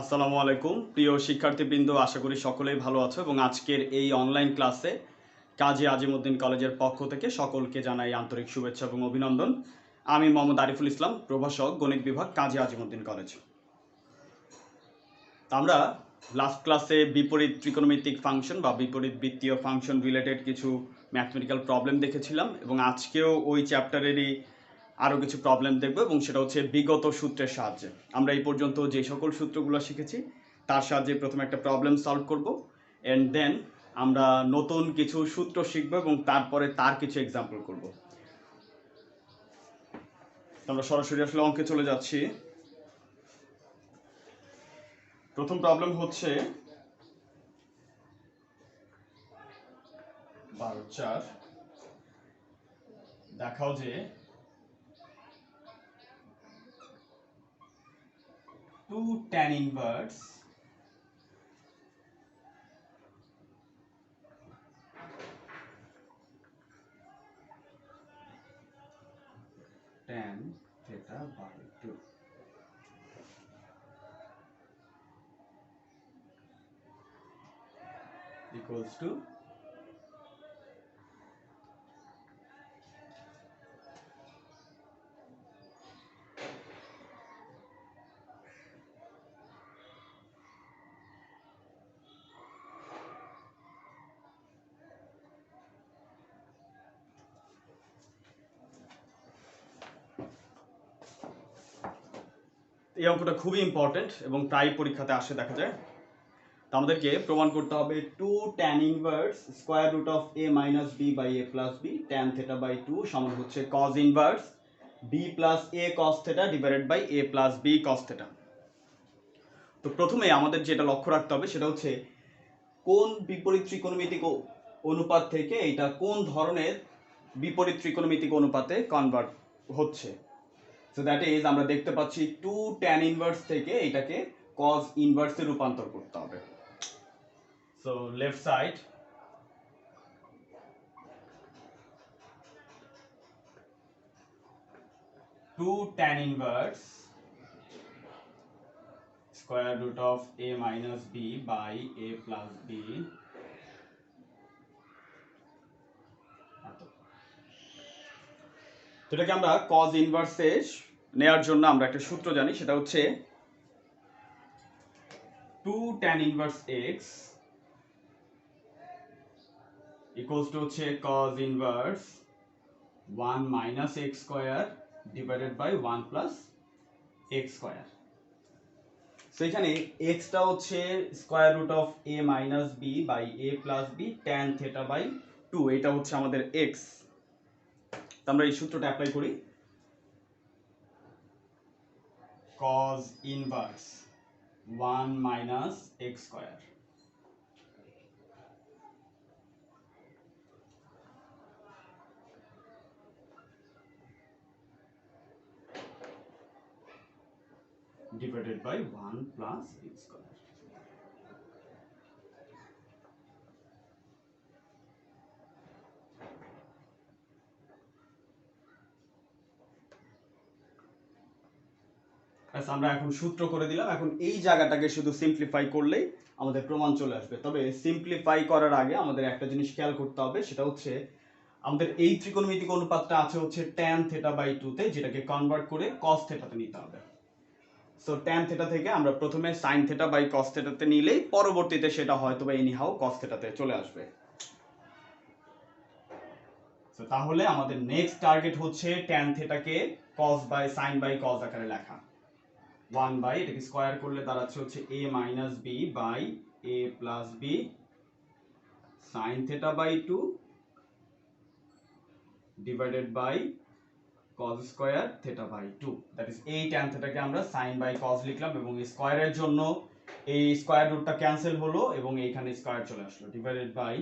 আসসালামু আলাইকুম প্রিয় শিক্ষার্থীবৃন্দ, আশা করি সকলেই ভালো আছো এবং আজকের এই অনলাইন ক্লাসে কাজী আজিমউদ্দিন কলেজের পক্ষ থেকে সকলকে জানাই আন্তরিক শুভেচ্ছা এবং অভিনন্দন। আমি মোহাম্মদ আরিফুল ইসলাম, প্রভাষক, গণিত বিভাগ, কাজী আজিমউদ্দিন কলেজ। আমরা লাস্ট ক্লাসে বিপরীত ত্রিকোণমিতিক ফাংশন বা বিপরীত বৃত্তীয় ফাংশন রিলেটেড কিছু ম্যাথমেটিক্যাল প্রবলেম দেখেছিলাম এবং আজকেও ওই চ্যাপ্টারেরই আরও কিছু প্রবলেম দেখব এবং সেটা হচ্ছে বিগত সূত্রের সাহায্যে। আমরা এই পর্যন্ত যে সকল সূত্রগুলো শিখেছি তার সাহায্যে প্রথমে একটা প্রবলেম সলভ করব অ্যান্ড দেন আমরা নতুন কিছু সূত্র শিখব এবং তারপরে তার কিছু এক্সাম্পল করব। আমরা সরাসরি আসলে অঙ্কে চলে যাচ্ছি। প্রথম প্রবলেম হচ্ছে 12/4 দেখাও যে 2 tan inverse tan theta by 2 equals to এই অঙ্কটা খুবই ইম্পর্টেন্ট এবং প্রায় পরীক্ষাতে আসে দেখা যায়। তো আমাদেরকে প্রমাণ করতে হবে 2 tan inverse square root of a minus b by a plus b tan theta by 2 সমান হচ্ছে cos inverse b plus a cos theta divided by a plus b cos theta. তো প্রথমে আমাদের যেটা লক্ষ্য রাখতে হবে সেটা হচ্ছে কোন বিপরীত ত্রিকোণমিতিক অনুপাত থেকে এটা কোন ধরনের বিপরীত ত্রিকোণমিতিক অনুপাতে কনভার্ট হচ্ছে। সো দ্যাট ইজ আমরা দেখতে পাচ্ছি 2 tan ইনভার্স থেকে এটাকে cos ইনভার্সে রূপান্তর করতে হবে। So left side to tan inverse square root of a minus b by a plus b এটাকে আমরা cos ইনভার্সে নেয়ার জন্য আমরা একটা সূত্র জানি, সেটা হচ্ছে 2 tan inverse x equals to হচ্ছে cos inverse 1 minus x square divided by 1 plus x square। So এখানে x টা হচ্ছে square root of a minus b by a plus b tan theta by 2, এটা হচ্ছে আমাদের x। তো আমরা এই সূত্রটা অ্যাপ্লাই করি। cos inverse 1 minus x square divided by 1 plus x square। আমরা এখন সূত্র করে দিলাম। এখন এই জায়গাটাকে শুধু সিম্পলিফাই করলেই আমাদের প্রমাণ চলে আসবে। তবে সিম্পলিফাই করার আগে আমাদের একটা জিনিস খেয়াল করতে হবে, সেটা হচ্ছে আমাদের এই ত্রিকোণমিতিক অনুপাতটা আছে হচ্ছে tan থিটা বাই 2 তে, যেটাকে কনভার্ট করে cos থিটাতে নিতে হবে। সো tan থিটা থেকে আমরা প্রথমে sin থিটা বাই cos থিটাতে নিলেই পরবর্তীতে সেটা হয়তো বা এনিহাউ cos থিটাতে চলে আসবে। সো তাহলে আমাদের নেক্সট টার্গেট হচ্ছে tan থিটাকে cos by sin by cos আকারে লেখা। 1 বাই এটাকে স্কয়ার করলে দাঁড়াচ্ছে হচ্ছে a minus b by a plus b sin theta by 2 divided by cos square theta by 2, that is এই tan থিটাকে আমরা sin বাই cos লিখলাম এবং এই স্কয়ারের জন্য এই স্কয়ার রুটটা ক্যান্সেল হলো এবং এইখানে স্কয়ার চলে আসলো divided by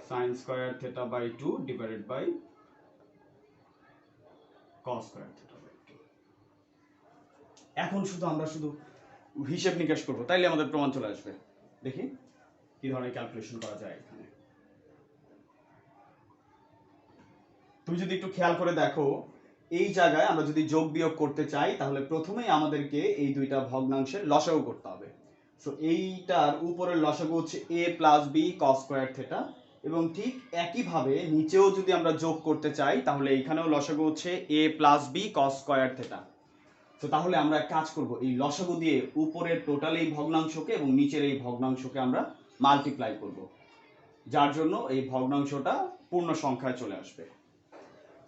sin square theta by 2 divided by cos square theta by 2। এখন আমরা শুধু হিসাব নিকাশ করব, তাইলে আমাদের প্রমাণ চলে আসবে। দেখি কি ধরনের ক্যালকুলেশন করা যায় এখানে। তুমি যদি একটু খেয়াল করে দেখো, এই জায়গায় আমরা যদি যোগ বিয়োগ করতে চাই তাহলে প্রথমেই আমাদেরকে এই দুইটা ভগ্নাংশের লসাগু করতে হবে। সো এইটার উপরের লসাগু হচ্ছে a plus b cos square theta, এবং ঠিক একইভাবে নিচেও যদি আমরা যোগ করতে চাই তাহলে এইখানেও লসাগু হচ্ছে a plus b cos square theta. তো তাহলে আমরা কাজ করব, এই লসাগু দিয়ে উপরের টোটাল এই ভগ্নাংশকে এবং নিচের এই ভগ্নাংশকে আমরা মাল্টিপ্লাই করব, যার জন্য এই ভগ্নাংশটা পূর্ণ সংখ্যায় চলে আসবে।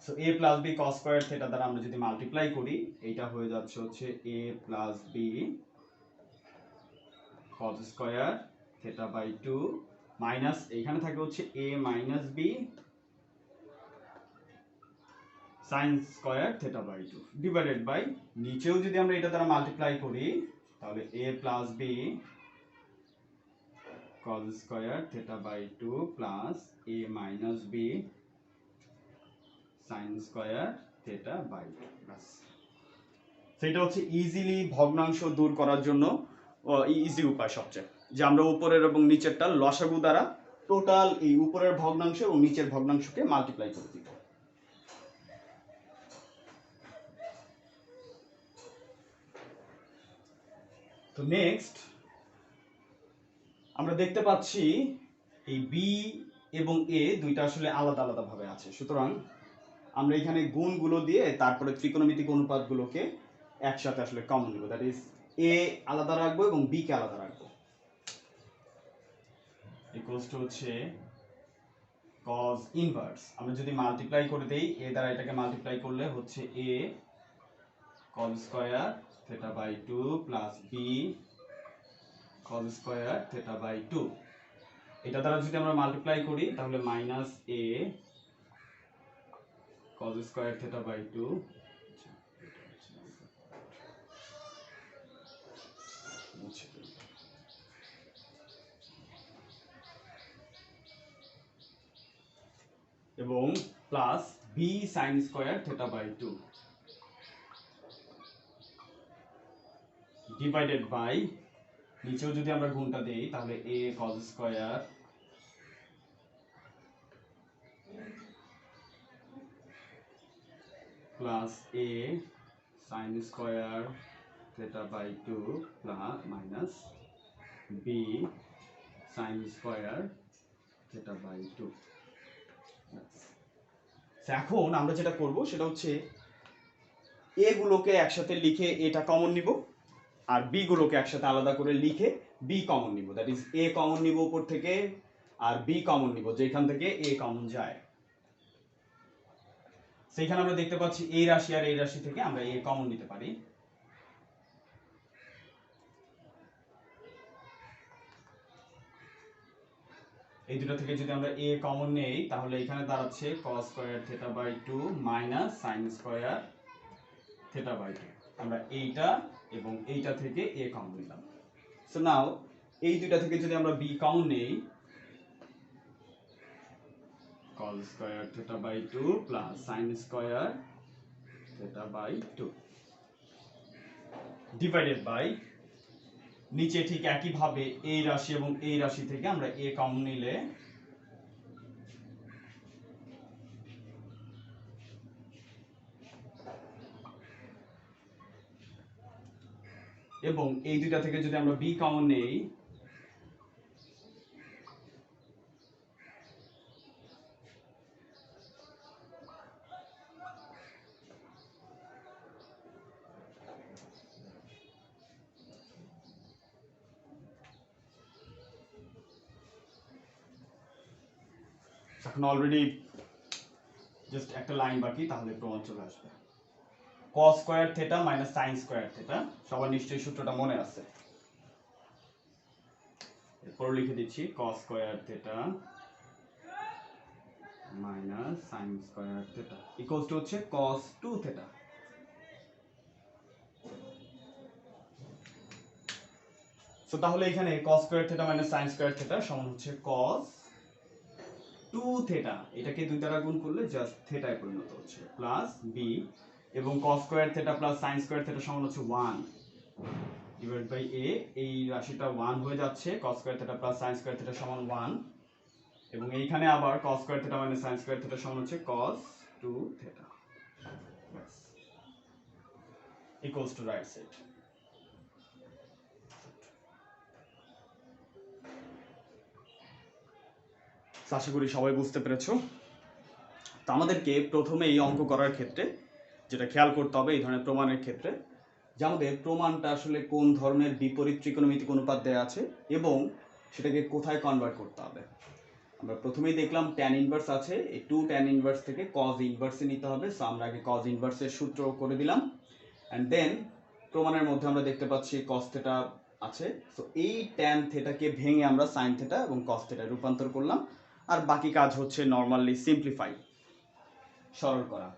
So a plus b cos square theta দ্বারা আমরা যদি মাল্টিপ্লাই করি, এইটা হয়ে যাচ্ছে হচ্ছে a plus b cos square theta by 2 minus এইখানে থাকে হচ্ছে a minus b sine square theta by 2 divided by, নিচেও যদি আমরা এটা দ্বারা মাল্টিপ্লাই করি তাহলে a plus b cos square theta by 2 plus a minus b sin square theta by 2 plus. সেটা হচ্ছে ইজিলি ভগ্নাংশ দূর করার জন্য ইজি উপায় সবচেয়ে, যে আমরা উপরের এবং নিচেরটা লসাগু দ্বারা টোটাল এই উপরের ভগ্নাংশ এবং নিচের ভগ্নাংশকে মাল্টিপ্লাই করে দিব। তো নেক্সট আমরা দেখতে পাচ্ছি এই বি এবং এ দুইটা আসলে আলাদা আলাদা ভাবে আছে, সুতরাং আমরা এখানে গুণগুলো দিয়ে তারপরে ত্রিকোণমিতিক অনুপাতগুলোকে একসাথে আসলে কমন নিব, দ্যাট ইজ এ আলাদা রাখবো এবং বি কে আলাদা রাখবো। ইকুয়ালস টু হচ্ছে cos ইনভার্স, আমরা যদি মাল্টিপ্লাই করে দেই এ দ্বারা এটাকে মাল্টিপ্লাই করলে হচ্ছে a cos square theta by 2 plus b cos square theta by 2, এটা দ্বারা যদি আমরা মাল্টিপ্লাই করি তাহলে minus a cos square theta by 2 এবং plus b sin square theta by 2 divided by, নিচেও যদি আমরা গুণটা দেই তাহলে a cos square plus a sin square theta by 2 plus minus b sin square theta by 2। এখন আমরা যেটা করব সেটা হচ্ছে এ গুলোকে একসাথে লিখে এটা কমন নিব, আর বি গুলোকে একসাথে আলাদা করে লিখে বি কমন নিব, দ্যাট ইজ এ কমন নিব উপর থেকে আর বি কমন নিব যেখান থেকে এ কমন যায়। সেইখানে আমরা দেখতে পাচ্ছি এই রাশি আর এই রাশি থেকে আমরা এ কমন নিতে পারি। এই দুটো থেকে যদি আমরা a কমন নেই তাহলে এখানে দাঁড়াচ্ছে cos square theta by 2 minus sin square theta by 2, আমরা এইটা এবং এইটা থেকে a কমন নিলাম। সো নাও এই দুটো থেকে যদি আমরা b কমন নেই, cos square theta by 2 plus sin square theta by 2 divided by, নিচে ঠিক একই ভাবে এই রাশি এবং এই রাশি থেকে আমরা a কমন নিলে এবং এই দুইটা থেকে যদি আমরা b কমন নেই এখন অলরেডি জাস্ট একটা লাইন বাকি, তাহলে প্রমাণ চলে আসবে। cos square theta minus sin square theta, সবার নিশ্চয়ই সূত্রটা মনে আছে। এরপর লিখে দিচ্ছি cos square theta minus sin square theta equals to হচ্ছে cos 2 থিটা। সো তাহলে এখানে cos square theta minus sin square theta সমান হচ্ছে cos 2 থিটা, এটাকে 2 দ্বারা গুণ করলে জাস্ট থিটায় পরিণত হচ্ছে, প্লাস b এবং cos square theta plus sin square theta সমান হচ্ছে 1 ডিভাইড বাই a, এই রাশিটা 1 হয়ে যাচ্ছে, cos square theta plus sin square theta সমান 1, এবং এইখানে আবার cos square theta minus sin square theta সমান হচ্ছে cos 2 theta equals to right side. আশা করি সবাই বুঝতে পেরেছো। তো আমাদেরকে প্রথমে এই অঙ্ক করার ক্ষেত্রে যেটা খেয়াল করতে হবে এই ধরনের প্রমাণের ক্ষেত্রে, যে আমাদের প্রমাণটা আসলে কোন ধরনের বিপরীত ত্রিকোণমিতিক অনুপাত দেওয়া আছে এবং সেটাকে কোথায় কনভার্ট করতে হবে। আমরা প্রথমেই দেখলাম ট্যান ইনভার্স আছে, এই 2 ট্যান ইনভার্স থেকে কজ ইনভার্সে নিতে হবে। সো আমরা আগে কজ ইনভার্সের সূত্র করে দিলাম, অ্যান্ড দেন প্রমাণের মধ্যে আমরা দেখতে পাচ্ছি কস থেটা আছে। সো এই ট্যান থেটাকে ভেঙে আমরা সাইন থেটা এবং কস থেটায় রূপান্তর করলাম, আর বাকি কাজ হচ্ছে নর্মালি সিম্পলিফাই, সরল করা।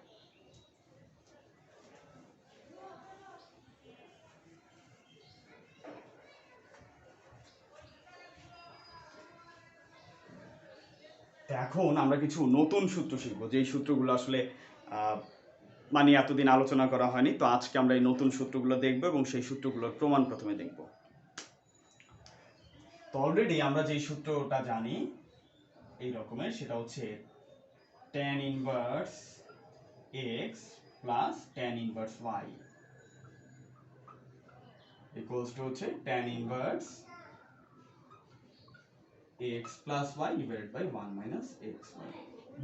এখন আমরা কিছু নতুন সূত্র শিখবো, যেই সূত্রগুলো আসলে মানে এতদিন আলোচনা করা হয়নি। তো আজকে আমরা এই নতুন সূত্রগুলো দেখব এবং সেই সূত্রগুলোর প্রমাণ প্রথমে দেখব। তো অলরেডি আমরা যেই সূত্রটা জানি এই রকমের, সেটা হচ্ছে tan inverse x plus tan inverse y equals to হচ্ছে tan inverse x plus y divided by 1 minus xy।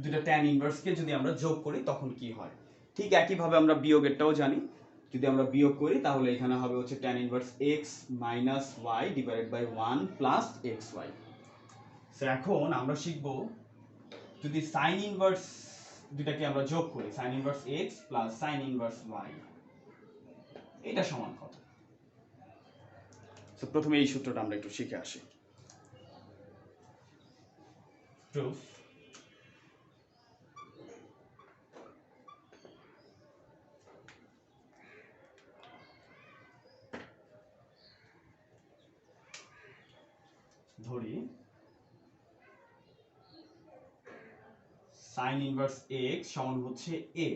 দুটো tan ইনভার্সকে যদি আমরা যোগ করি তখন কি হয়, ঠিক একইভাবে আমরা বিয়োগেরটাও জানি। যদি আমরা বিয়োগ করি তাহলে এখানে হবে হচ্ছে tan inverse x minus y divided by 1 plus xy। So এখন আমরা শিখব যদি sin ইনভার্স দুটাকে আমরা যোগ করি, sin inverse x plus sin inverse y, এটা সমান কত। সো প্রথমে এই সূত্রটা আমরা একটু শিখে আসি। প্রুফ, ধরি sin ইনভার্স x সমান হচ্ছে a,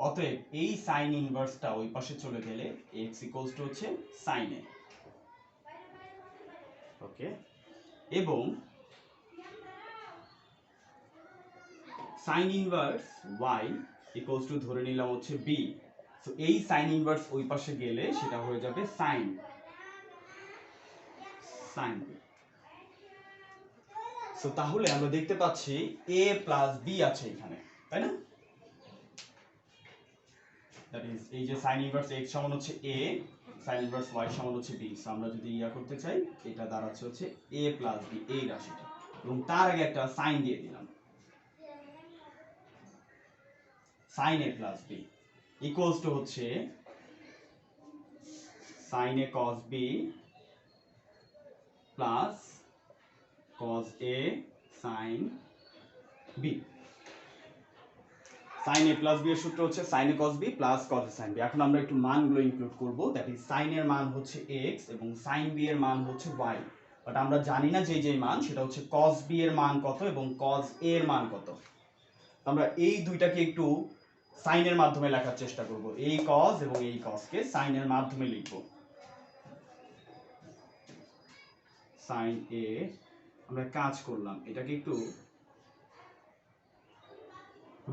অতএব এই sin ইনভার্সটা ওই পাশে চলে গেলে x ইকুয়ালস টু হচ্ছে sin a। ওকে, এবং sin inverse y equals two ধরে নিলাম হচ্ছে b। সো এই sin ইনভার্স ওই পাশে গেলে সেটা হয়ে যাবে sin b। সো তাহলে আমরা দেখতে পাচ্ছি a প্লাস b আছে এখানে, তাই না? দ্যাট ইজ এই যে sin ইনভার্স x সমান হচ্ছে a, sin ইনভার্স y সমান হচ্ছে b। সো আমরা যদি ইয়া করতে চাই, এটা দাঁড়াচ্ছে হচ্ছে a প্লাস b এই রাশিটা, এবং তার আগে একটা সাইন দিয়ে দিলাম, sin a plus b equals to হচ্ছে sin a cos b plus cos a sin b। sin a plus b এর সূত্র হচ্ছে sin a cos b plus cos a sin b। এখন আমরা একটু মানগুলো ইনক্লুড করব, দ্যাট ইজ sin এর মান হচ্ছে x এবং sin b এর মান হচ্ছে y, বাট আমরা জানি না যে মান সেটা হচ্ছে cos b এর মান কত এবং cos a এর মান কত। আমরা এই দুইটাকে একটু সাইন এর মাধ্যমে লেখার চেষ্টা করব, এই cos এবং এই cos কে সাইন এর মাধ্যমে লিখব। sin a, আমরা কাজ করলাম এটাকে একটু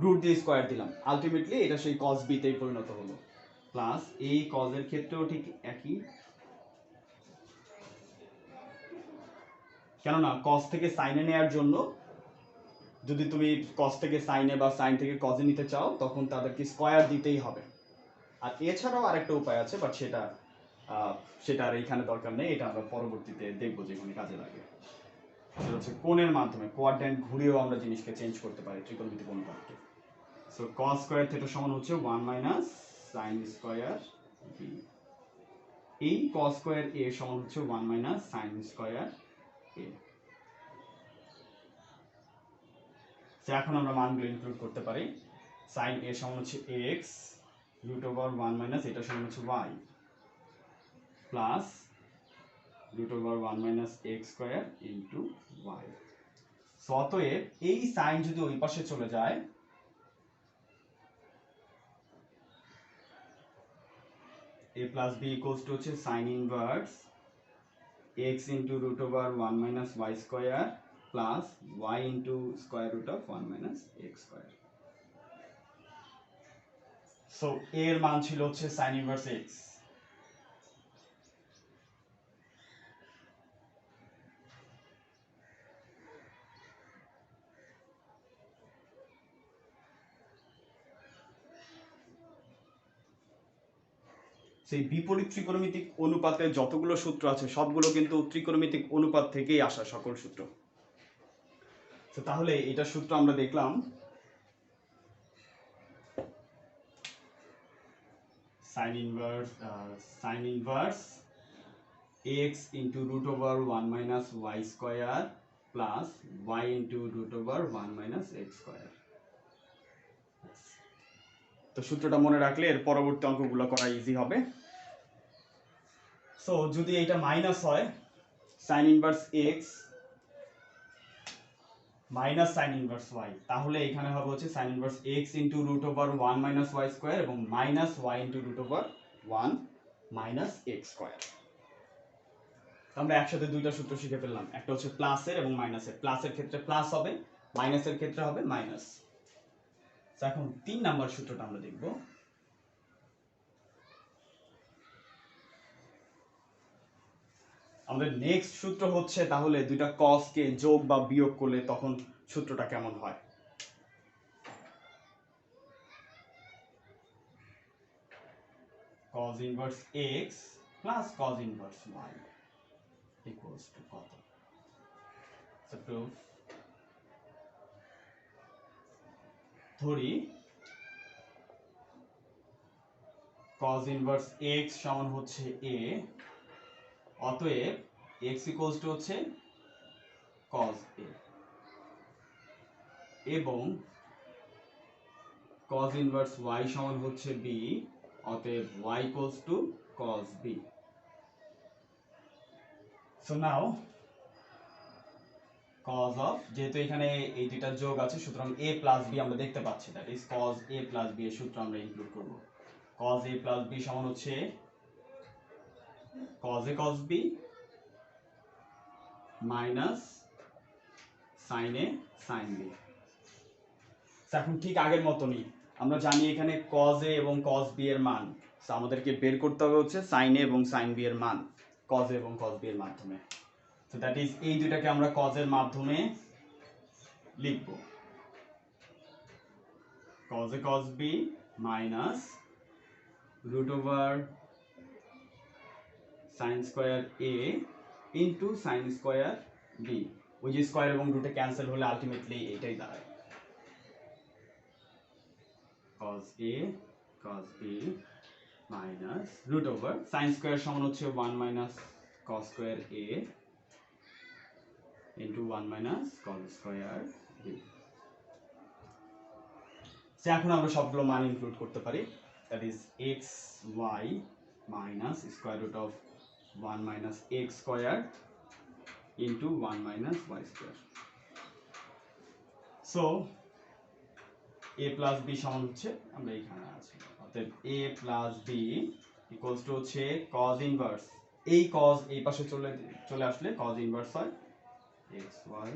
রুট দিয়ে স্কয়ার দিলাম, আলটিমেটলি এটা সেই cos b তেই পরিণত হলো, প্লাস এই cos এর ক্ষেত্রেও ঠিক একই, কেননা cos থেকে sin এ নেওয়ার জন্য যদি তুমি cos থেকে sin এ বা sin থেকে cos এ নিতে চাও তখন তাদেরকে স্কয়ার দিতেই হবে। আর এছাড়াও আরেকটা উপায় আছে, বাট সেটা আর এইখানে দরকার নেই, এটা আমরা পরবর্তীতে দেখবো যেখানে কাজে লাগে। সেটা হচ্ছে কোণের মাধ্যমে কোয়াড্র্যান্ট ঘুরিয়েও আমরা জিনিসকে চেঞ্জ করতে পারি ত্রিকোণমিতিক অনুপাতকে। সো cos স্কয়ার থিটা সমান হচ্ছে 1 মাইনাস sin স্কয়ার b। এই cos স্কয়ার a সমান হচ্ছে 1 minus sin square a। So এখন আমরা মানগুলো ইনক্লুড করতে পারি, sin a সমান হচ্ছে x রুট ওভার 1 মাইনাস এটা সমান হচ্ছে y plus root over 1 minus x square into y। So অতএব এই সাইন যদি ওই পাশে চলে যায়, a plus b equals to হচ্ছে sin inverse x into root over 1 minus y square plus y into square root of 1 minus x square. So এর মান ছিল হচ্ছে sin ইনভার্স x। সেই বিপরীত ত্রিকোণমিতিক অনুপাতে যতগুলো সূত্র আছে সবগুলো কিন্তু ত্রিকোণমিতিক অনুপাত থেকেই আসা সকল সূত্র। তো তাহলে এটা সূত্র আমরা দেখলাম sin inverse x into root over 1 minus y square plus y into root over 1 minus x square। তো সূত্রটা মনে রাখলে এর পরবর্তী অঙ্কগুলো করা ইজি হবে। সো যদি এটা মাইনাস হয় sin inverse x minus sin inverse y, তাহলে এখানে হবে হচ্ছে sin inverse x into root over 1 minus y square এবং minus y into root over 1 minus x square। আমরা একসাথে দুইটা সূত্র শিখে ফেললাম, একটা হচ্ছে প্লাসের এবং মাইনাসের। প্লাসের ক্ষেত্রে প্লাস হবে, মাইনাসের ক্ষেত্রে হবে মাইনাস। এখন 3 নাম্বার সূত্রটা আমরা দেখব। আমাদের নেক্সট সূত্র হচ্ছে তাহলে দুইটা cos কে যোগ বা বিয়োগ করলে তখন সূত্রটা কেমন হয়। cos inverse x plus cos inverse y equals to কত? So proof, ধরি cos inverse x সমান হচ্ছে a, অতএব x equals to হচ্ছে cos a, এবং cos inverse y সমান হচ্ছে b, অতএব y equals to cos b। So now cos of, যেহেতু এখানে এই দুইটা যোগ আছে সুতরাং a plus b আমরা দেখতে পাচ্ছি, that is cos a plus b এর সূত্র আমরা ইনক্লুড করব। cos a plus b সমান হচ্ছে cos a cos b minus sin a sin b। এখন ঠিক আগের মতনই আমরা জানি এখানে cos a এবং cos b এর মান, আমাদেরকে বের করতে হবে হচ্ছে sin a এবং sin b এর মান cos a এবং cos b এর মাধ্যমে। So that is এই দুইটাকে আমরা cos এর মাধ্যমে লিখব, cos a cos b minus root over sin square a into sin square b, ওই যে স্কয়ার এবং রুটে ক্যান্সেল হলে আলটিমেটলি এটাই দাঁড়ায় cos a cos b minus root over sin square সমান হচ্ছে 1 minus cos square a into 1 minus cos square b। এখন আমরা সবগুলো মান ইনক্লুড করতে পারি, that is x y minus square root of 1 minus x square into 1 minus y square। So a plus b সমান হচ্ছে, আমরা এখানে আছি, অতএব a plus b equals to হচ্ছে cos inverse, এই cos এই পাশে চলে আসলে cos inverse হয় x y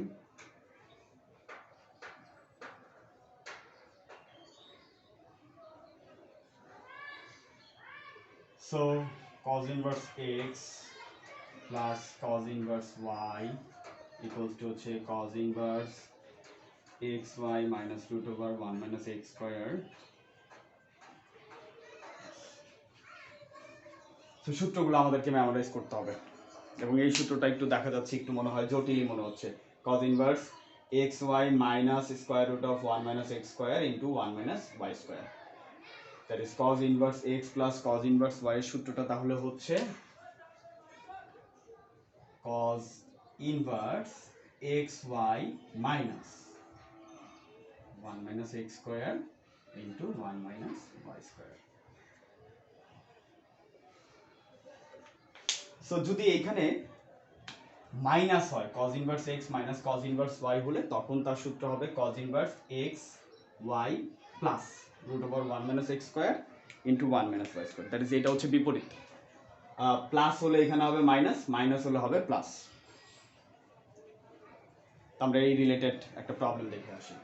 so cos inverse x plus cos inverse y equals to হচ্ছে cos inverse xy minus root over 1 minus x square। তো সূত্রগুলো আমাদেরকে মেমোরাইজ করতে হবে, এবং এই সূত্রটা একটু দেখা যাচ্ছে একটু মনে হয় জটিলই মনে হচ্ছে, cos inverse xy minus square root of 1 minus x square into 1 minus y square, that is cos inverse x plus cos inverse y এর সূত্রটা তাহলে হচ্ছে cos inverse xy minus 1 minus x square into 1 minus y square। So যদি এখানে minus হয় cos inverse x minus cos inverse y হলে তখন তার সূত্র হবে cos inverse x y plus root over 1 minus x square into 1 minus y square, that is এটা হচ্ছে বিপরীত, প্লাস হলে এখানে হবে মাইনাস, মাইনাস হলে হবে প্লাস। আমরা এই রিলেটেড একটা প্রবলেম দেখে আসি।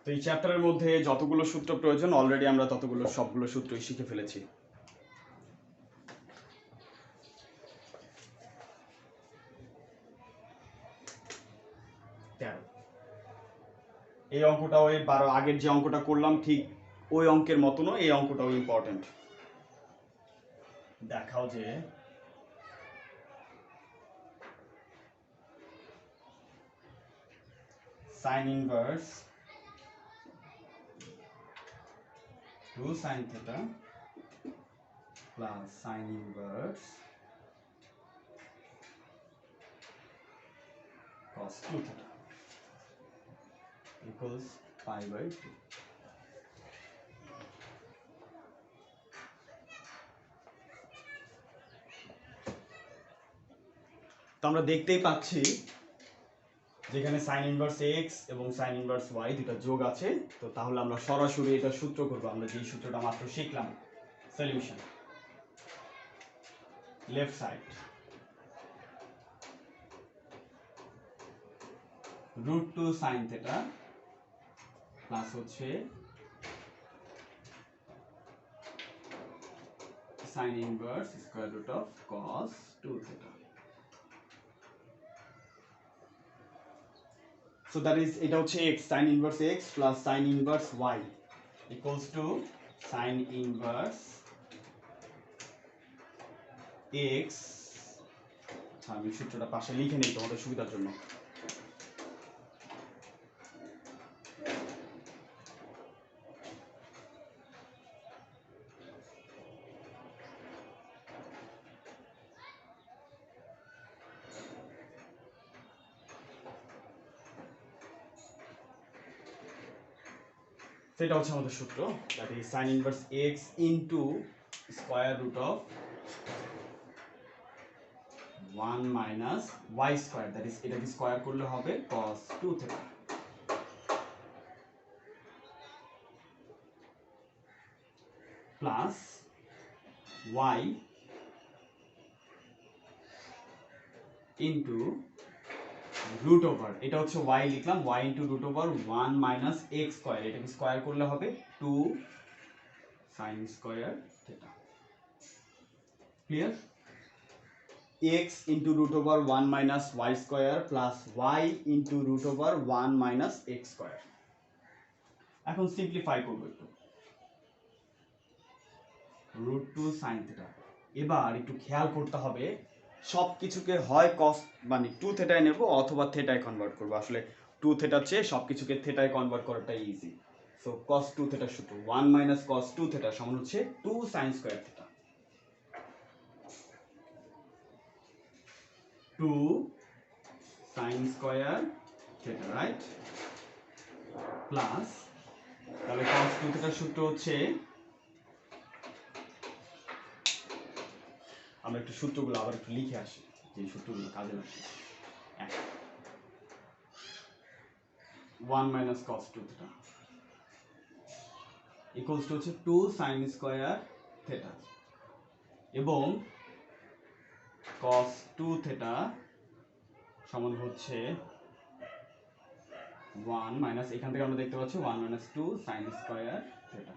তো এই চ্যাপ্টারের মধ্যে যতগুলো সূত্র প্রয়োজন অলরেডি আমরা সবগুলো সূত্রই শিখে ফেলেছি। এই অঙ্কটা ওই 12 আগের যে অঙ্কটা করলাম ঠিক ওই অঙ্কের মতনও এই অঙ্কটাও ইম্পর্টেন্ট। দেখাও যে sin inverse 2 sin theta plus sin inverse cos 2 theta equals pi by 2. তো আমরা দেখতেই পাচ্ছি যেখানে sin ইনভার্স x এবং sin ইনভার্স y দুটো যোগ আছে। তো তাহলে আমরা সরাসরি এটা সূত্র করব, আমরা যে সূত্রটা মাত্র শিখলাম। Solution left side √2 sin theta plus হচ্ছে sin inverse square root of cos 2 theta. So that is এটা হচ্ছে x, sin inverse x plus sin inverse y equals to sin inverse x. আমি সূত্রটা পাশে লিখে নিই তোমাদের সুবিধার জন্য। সেটা হচ্ছে আমাদের সূত্র, that is sin inverse x into square root of 1 minus y square, that is এটাকে স্কয়ার করলে হবে cos 2 theta plus y into root over, এটা হচ্ছে y লিখলাম, y into root over 1 minus x square, এটাকে স্কয়ার করলে হবে 2 sin square theta. Clear? x into root over 1 minus y square plus y into root over 1 minus x square. এখন simplify করব একটু, √2 sin theta। এবার একটু খেয়াল করতে হবে সব কিছুকে হয় cos মানে 2 থেটায় নেব অথবা থেটায় কনভার্ট করব। আসলে 2 থেটার চেয়ে সব কিছুকে থেটায় কনভার্ট করাটা ইজি। সো cos 2 থেটার সূত্র 1 minus cos 2 theta সমান হচ্ছে 2 sin square theta, 2 sin square theta, right? Plus তাহলে cos 2 থেটার সূত্র হচ্ছে, আমরা একটু সূত্রগুলো আবার একটু লিখে আসি যে সূত্রগুলো কাজে লাগবে। 1 minus cos 2 theta equals to হচ্ছে 2 sin square theta এবং cos 2 theta সমান হচ্ছে 1 minus, এখান থেকে আমরা দেখতে পাচ্ছি 1 minus 2 sin square theta।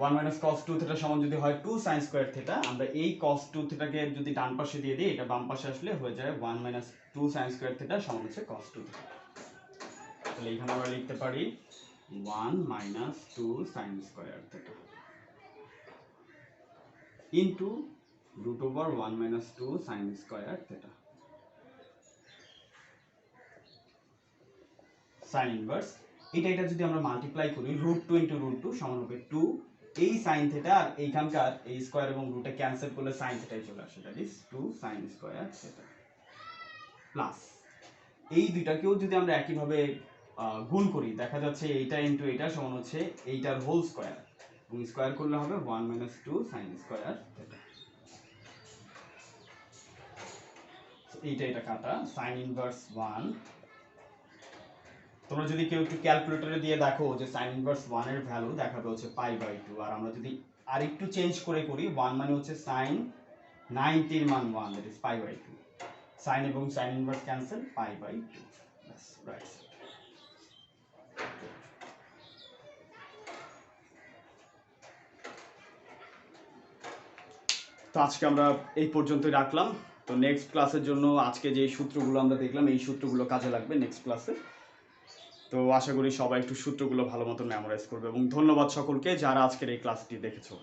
1 minus cos 2 theta সমান যদি হয় 2 sin square theta, আমরা এই cos 2 theta কে যদি ডান পাশে দিয়ে দিই, এটা বাম পাশে আসলে হয়ে যায় 1 minus 2 sin square theta সমান হচ্ছে cos 2 theta। তাহলে এখানে আমরা লিখতে পারি 1 minus 2 sin square theta into root over 1 minus 2 sin square theta sin inverse। এটা যদি আমরা মাল্টিপ্লাই করি, √2 into √2 সমান হবে 2, এই sin theta আর এইখানকার এই স্কয়ার এবং রুটে ক্যান্সেল করলে sin theta চলে আসে, that is 2 sin square theta plus এই দুইটাকেও যদি আমরা একইভাবে গুণ করি, দেখা যাচ্ছে এইটা ইনটু এটা সমান হচ্ছে এইটার হোল স্কয়ার এবং স্কয়ার করলে হবে 1 minus 2 sin square theta। এটা কাটা sin inverse 1, তোমরা যদি কেউ একটু ক্যালকুলেটরে দিয়ে দেখো যে sin inverse 1 এর ভ্যালু দেখাবে হচ্ছে পাই বাই 2, আর আমরা যদি আরেকটু চেঞ্জ করে করি 1 মানে হচ্ছে sin 90 এর মান 1, that is pi by 2, sin এবং sin inverse cancel, pi by 2, বাস রাইট। আজকে আমরা এই পর্যন্তই রাখলাম। তো নেক্সট ক্লাসের জন্য আজকে যে সূত্রগুলো আমরা দেখলাম এই সূত্রগুলো কাজে লাগবে নেক্সট ক্লাসে। তো আশা করি সবাই একটু সূত্রগুলো ভালো মতো মেমোরাইজ করবে এবং ধন্যবাদ সকলকে যারা আজকের এই ক্লাসটি দেখেছো।